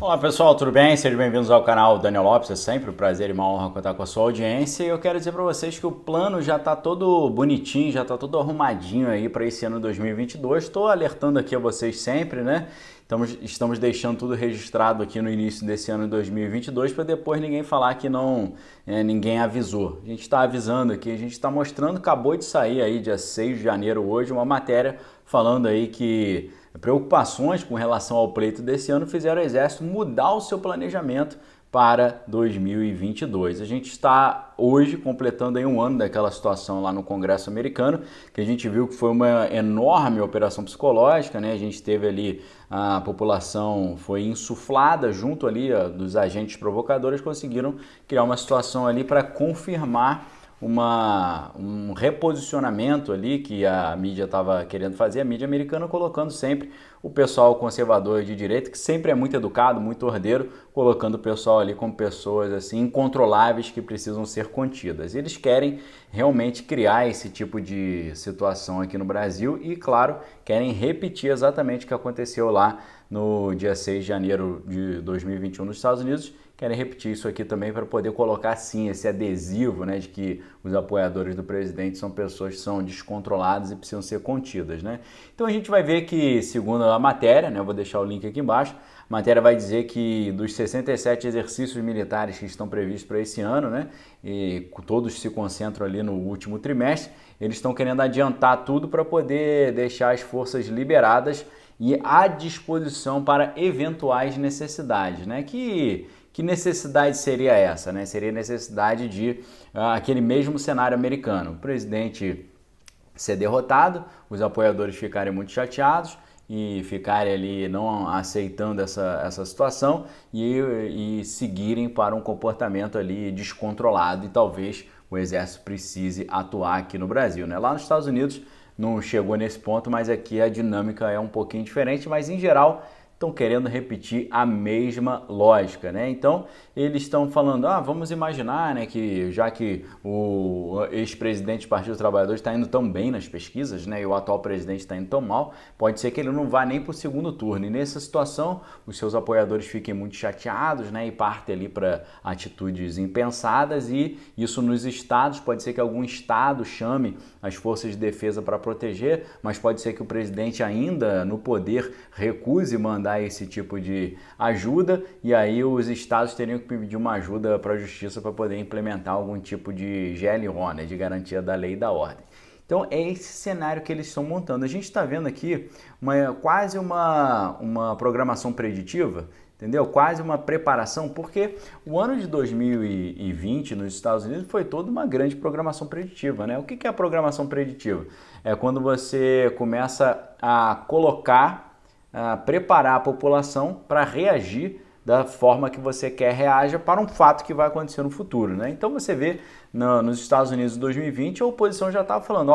Olá pessoal, tudo bem? Sejam bem-vindos ao canal Daniel Lopes, é sempre um prazer e uma honra contar com a sua audiência e eu quero dizer para vocês que o plano já está todo bonitinho, já está todo arrumadinho aí para esse ano 2022. Estou alertando aqui a vocês sempre, né? Estamos deixando tudo registrado aqui no início desse ano 2022 para depois ninguém falar que ninguém avisou. A gente está avisando aqui, a gente está mostrando, acabou de sair aí dia 6 de janeiro hoje uma matéria falando aí que preocupações com relação ao pleito desse ano fizeram o Exército mudar o seu planejamento para 2022. A gente está hoje completando aí um ano daquela situação lá no Congresso americano, que a gente viu que foi uma enorme operação psicológica, né? A gente teve ali, a população foi insuflada junto ali dos agentes provocadores, conseguiram criar uma situação ali para confirmar um reposicionamento ali que a mídia estava querendo fazer, a mídia americana colocando sempre o pessoal conservador de direita, que sempre é muito educado, muito ordeiro, colocando o pessoal ali como pessoas assim incontroláveis que precisam ser contidas. Eles querem realmente criar esse tipo de situação aqui no Brasil e, claro, querem repetir exatamente o que aconteceu lá no dia 6 de janeiro de 2021 nos Estados Unidos. Querem repetir isso aqui também para poder colocar sim esse adesivo, né, de que os apoiadores do presidente são pessoas que são descontroladas e precisam ser contidas, né? Então a gente vai ver que, segundo a matéria, né, eu vou deixar o link aqui embaixo, a matéria vai dizer que dos 67 exercícios militares que estão previstos para esse ano, né, e todos se concentram ali no último trimestre, eles estão querendo adiantar tudo para poder deixar as forças liberadas e à disposição para eventuais necessidades, né? Que necessidade seria essa, né? Seria necessidade de aquele mesmo cenário americano. O presidente ser derrotado, os apoiadores ficarem muito chateados e ficarem ali não aceitando essa situação e seguirem para um comportamento ali descontrolado e talvez o exército precise atuar aqui no Brasil, né? Lá nos Estados Unidos não chegou nesse ponto, mas aqui a dinâmica é um pouquinho diferente, mas em geral estão querendo repetir a mesma lógica, né? Então, eles estão falando, vamos imaginar, né, que já que o ex-presidente do Partido dos Trabalhadores está indo tão bem nas pesquisas, né, e o atual presidente está indo tão mal, pode ser que ele não vá nem para o segundo turno. E nessa situação, os seus apoiadores fiquem muito chateados, né, e partem ali para atitudes impensadas, e isso nos estados, pode ser que algum estado chame as forças de defesa para proteger, mas pode ser que o presidente ainda no poder recuse mandar esse tipo de ajuda e aí os estados teriam que pedir uma ajuda para a justiça para poder implementar algum tipo de GLO, né, de garantia da lei e da ordem. Então é esse cenário que eles estão montando. A gente está vendo aqui quase uma programação preditiva, entendeu? Quase uma preparação, porque o ano de 2020 nos Estados Unidos foi toda uma grande programação preditiva, né? O que é a programação preditiva? É quando você começa a preparar a população para reagir da forma que você quer reaja para um fato que vai acontecer no futuro, né? Então você vê nos Estados Unidos em 2020 a oposição já estava falando,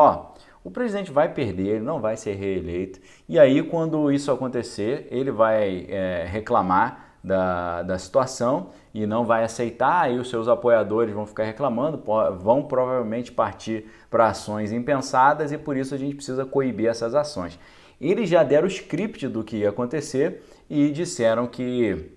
o presidente vai perder, ele não vai ser reeleito, e aí quando isso acontecer, ele vai reclamar da situação e não vai aceitar, aí os seus apoiadores vão ficar reclamando, vão provavelmente partir para ações impensadas e por isso a gente precisa coibir essas ações. Eles já deram o script do que ia acontecer e disseram que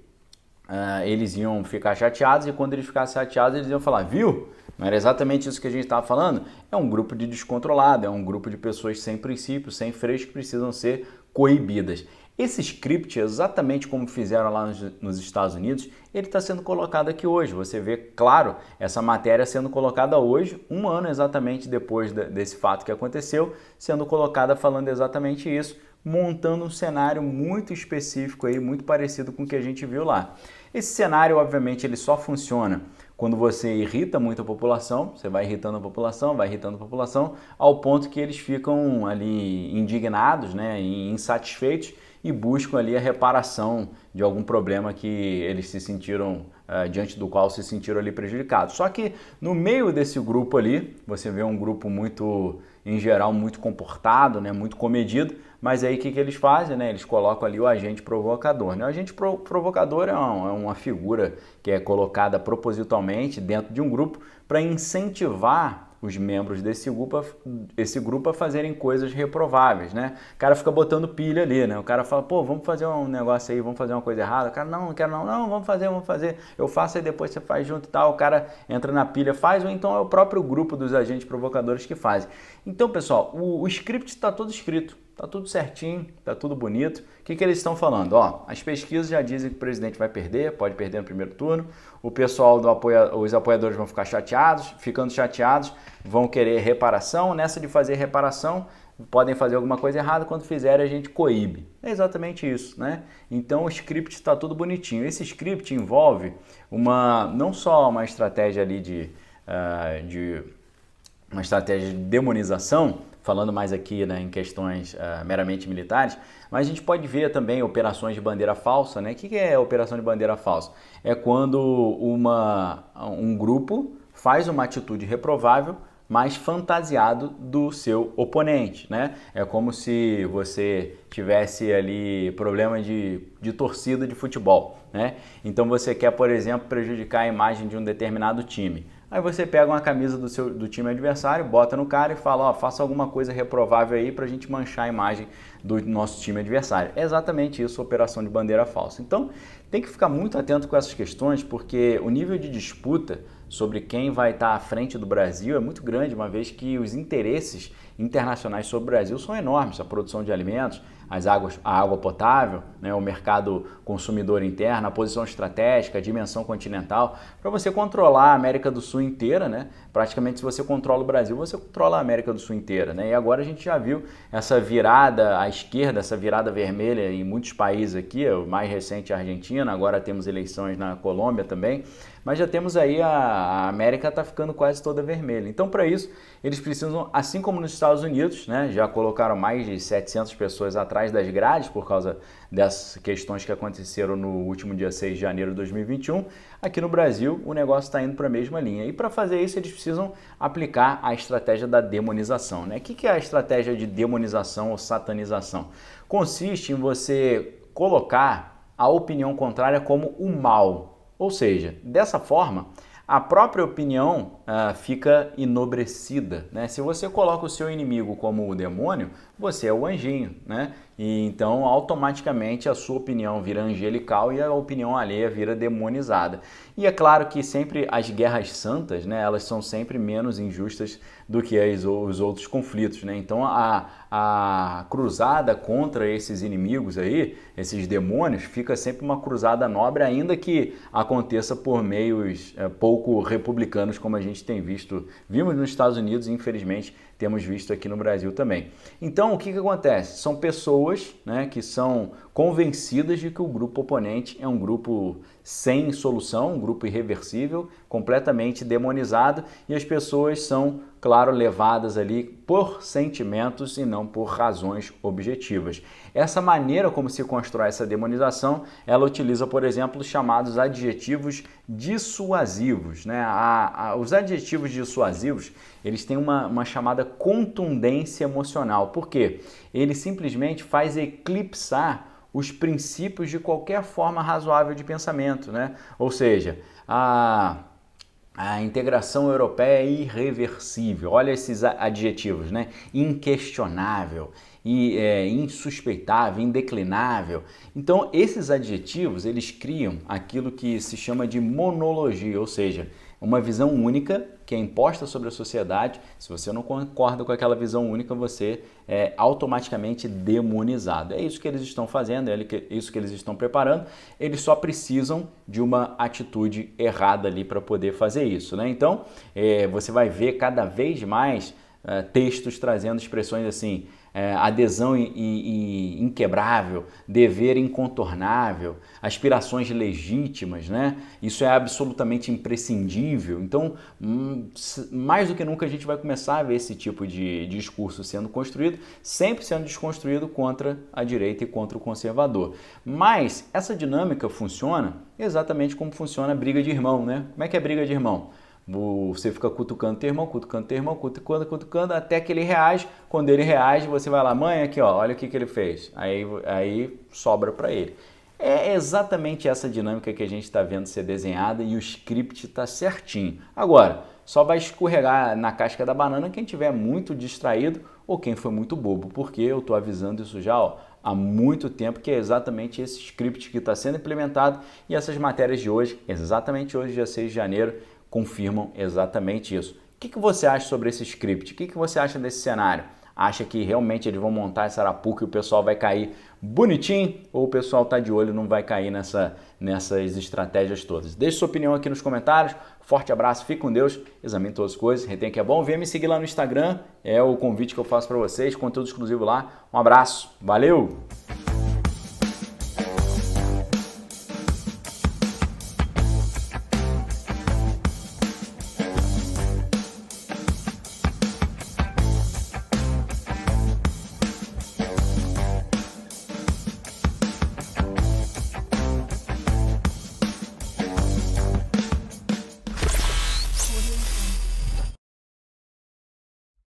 eles iam ficar chateados e quando eles ficassem chateados eles iam falar, viu? Não era exatamente isso que a gente estava falando? É um grupo de descontrolado, é um grupo de pessoas sem princípios, sem freios que precisam ser coibidas. Esse script, exatamente como fizeram lá nos Estados Unidos, ele está sendo colocado aqui hoje. Você vê, claro, essa matéria sendo colocada hoje, um ano exatamente depois desse fato que aconteceu, sendo colocada falando exatamente isso, montando um cenário muito específico aí, muito parecido com o que a gente viu lá. Esse cenário, obviamente, ele só funciona quando você irrita muito a população, você vai irritando a população, ao ponto que eles ficam ali indignados, né, e insatisfeitos e buscam ali a reparação de algum problema que eles se sentiram, diante do qual se sentiram ali prejudicados. Só que no meio desse grupo ali, você vê um grupo muito, em geral, muito comportado, né, muito comedido, mas aí o que eles fazem? Né? Eles colocam ali o agente provocador. Né? O agente provocador é uma figura que é colocada propositalmente dentro de um grupo para incentivar os membros esse grupo a fazerem coisas reprováveis, né? O cara fica botando pilha ali, né? O cara fala, pô, vamos fazer um negócio aí, vamos fazer uma coisa errada. O cara, não quero não, vamos fazer. Eu faço aí depois você faz junto e tal. O cara entra na pilha, faz, ou então é o próprio grupo dos agentes provocadores que fazem. Então, pessoal, o script está todo escrito. Tá tudo certinho, tá tudo bonito. O que eles estão falando? Ó, as pesquisas já dizem que o presidente vai perder, pode perder no primeiro turno. O pessoal os apoiadores vão ficar chateados, ficando chateados, vão querer reparação. Nessa de fazer reparação, podem fazer alguma coisa errada, quando fizerem a gente coíbe. É exatamente isso, né? Então o script está tudo bonitinho. Esse script envolve não só uma estratégia ali uma estratégia de demonização, falando mais aqui, né, em questões meramente militares, mas a gente pode ver também operações de bandeira falsa, né? O que é operação de bandeira falsa? É quando um grupo faz uma atitude reprovável, mas fantasiado do seu oponente, né? É como se você tivesse ali problema de torcida de futebol, né? Então você quer, por exemplo, prejudicar a imagem de um determinado time. Aí você pega uma camisa do time adversário, bota no cara e fala, ó, faça alguma coisa reprovável aí pra gente manchar a imagem do nosso time adversário. É exatamente isso, operação de bandeira falsa. Então, tem que ficar muito atento com essas questões, porque o nível de disputa sobre quem vai estar à frente do Brasil é muito grande, uma vez que os interesses internacionais sobre o Brasil são enormes. A produção de alimentos, a água potável, né, o mercado consumidor interno, a posição estratégica, a dimensão continental, para você controlar a América do Sul inteira, né? Praticamente, se você controla o Brasil, você controla a América do Sul inteira, né? E agora a gente já viu essa virada à esquerda, essa virada vermelha em muitos países aqui, o mais recente é a Argentina, agora temos eleições na Colômbia também, mas já temos aí a América está ficando quase toda vermelha. Então, para isso, eles precisam, assim como nos Estados Unidos, né, já colocaram mais de 700 pessoas atrás das grades por causa dessas questões que aconteceram no último dia 6 de janeiro de 2021, aqui no Brasil o negócio está indo para a mesma linha. E para fazer isso, eles precisam aplicar a estratégia da demonização, né? O que é a estratégia de demonização ou satanização? Consiste em você colocar a opinião contrária como o mal. Ou seja, dessa forma, a própria opinião fica enobrecida, né? Se você coloca o seu inimigo como o demônio, você é o anjinho, né? E então automaticamente a sua opinião vira angelical e a opinião alheia vira demonizada. E é claro que sempre as guerras santas, né, elas são sempre menos injustas do que os outros conflitos, né? Então a cruzada contra esses inimigos aí, esses demônios, fica sempre uma cruzada nobre, ainda que aconteça por meios pouco republicanos, como a gente tem vimos nos Estados Unidos e infelizmente temos visto aqui no Brasil também. Então, o que acontece? São pessoas, né, que são convencidas de que o grupo oponente é um grupo sem solução, um grupo irreversível, completamente demonizado, e as pessoas são, claro, levadas ali por sentimentos e não por razões objetivas. Essa maneira como se constrói essa demonização, ela utiliza, por exemplo, os chamados adjetivos dissuasivos, né? Os adjetivos dissuasivos, eles têm uma chamada contundência emocional. Por quê? Ele simplesmente faz eclipsar os princípios de qualquer forma razoável de pensamento, né? Ou seja, a integração europeia é irreversível. Olha esses adjetivos, né? Inquestionável, insuspeitável, indeclinável. Então, esses adjetivos, eles criam aquilo que se chama de monologia, ou seja, uma visão única que é imposta sobre a sociedade. Se você não concorda com aquela visão única, você é automaticamente demonizado. É isso que eles estão fazendo, é isso que eles estão preparando. Eles só precisam de uma atitude errada ali para poder fazer isso, né? Então, você vai ver cada vez mais textos trazendo expressões assim, adesão inquebrável, dever incontornável, aspirações legítimas, né? Isso é absolutamente imprescindível. Então, mais do que nunca a gente vai começar a ver esse tipo de discurso sendo construído, sempre sendo desconstruído contra a direita e contra o conservador. Mas essa dinâmica funciona exatamente como funciona a briga de irmão, né? Como é que é a briga de irmão? Você fica cutucando teu irmão, cutucando, até que ele reage. Quando ele reage, você vai lá, mãe, aqui ó, olha o que ele fez. Aí sobra para ele. É exatamente essa dinâmica que a gente está vendo ser desenhada e o script está certinho. Agora, só vai escorregar na casca da banana quem tiver muito distraído ou quem foi muito bobo, porque eu estou avisando isso já há muito tempo, que é exatamente esse script que está sendo implementado, e essas matérias de hoje, exatamente hoje, dia 6 de janeiro, confirmam exatamente isso. O que você acha sobre esse script? O que você acha desse cenário? Acha que realmente eles vão montar essa arapuca e o pessoal vai cair bonitinho, ou o pessoal tá de olho e não vai cair nessas estratégias todas? Deixe sua opinião aqui nos comentários. Forte abraço, fique com Deus, examine todas as coisas, retém que é bom. Venha me seguir lá no Instagram, é o convite que eu faço para vocês, conteúdo exclusivo lá. Um abraço, valeu!